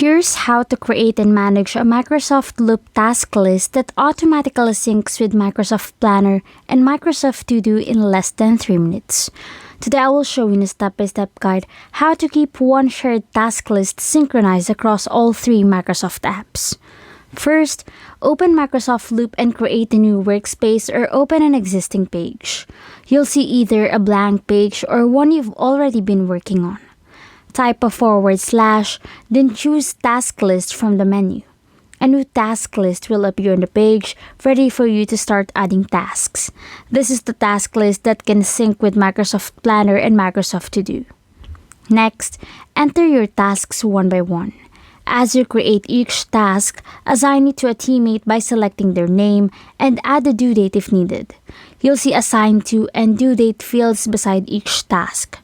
Here's how to create and manage a Microsoft Loop task list that automatically syncs with Microsoft Planner and Microsoft To Do in less than 3 minutes. Today I will show you in a step-by-step guide how to keep one shared task list synchronized across all 3 Microsoft apps. First, open Microsoft Loop and create a new workspace or open an existing page. You'll see either a blank page or one you've already been working on. Type a /, then choose Task List from the menu. A new task list will appear on the page, ready for you to start adding tasks. This is the task list that can sync with Microsoft Planner and Microsoft To Do. Next, enter your tasks one by one. As you create each task, assign it to a teammate by selecting their name and add a due date if needed. You'll see Assign To and Due Date fields beside each task.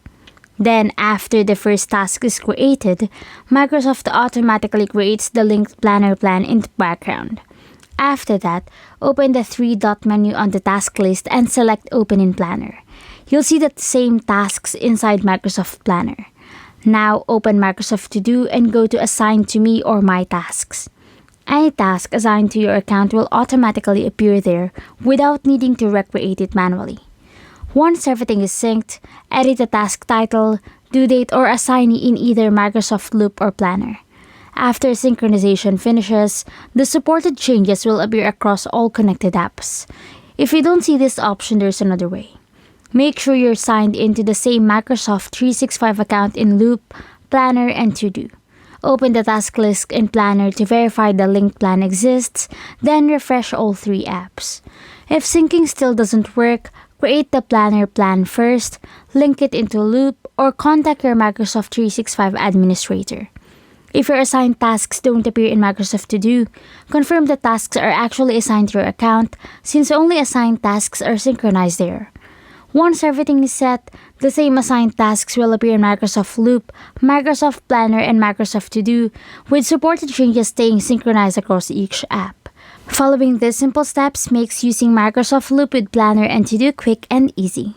Then, after the first task is created, Microsoft automatically creates the linked planner plan in the background. After that, open the 3-dot menu on the task list and select Open in Planner. You'll see the same tasks inside Microsoft Planner. Now, open Microsoft To Do and go to Assign to Me or My Tasks. Any task assigned to your account will automatically appear there without needing to recreate it manually. Once everything is synced, edit the task title, due date, or assignee in either Microsoft Loop or Planner. After synchronization finishes, the supported changes will appear across all connected apps. If you don't see this option, there's another way. Make sure you're signed into the same Microsoft 365 account in Loop, Planner, and To Do. Open the task list in Planner to verify the linked plan exists, then refresh all 3 apps. If syncing still doesn't work, create the Planner plan first, link it into Loop, or contact your Microsoft 365 administrator. If your assigned tasks don't appear in Microsoft To Do, confirm the tasks are actually assigned to your account since only assigned tasks are synchronized there. Once everything is set, the same assigned tasks will appear in Microsoft Loop, Microsoft Planner, and Microsoft To Do, with supported changes staying synchronized across each app. Following these simple steps makes using Microsoft Loop with Planner and To Do quick and easy.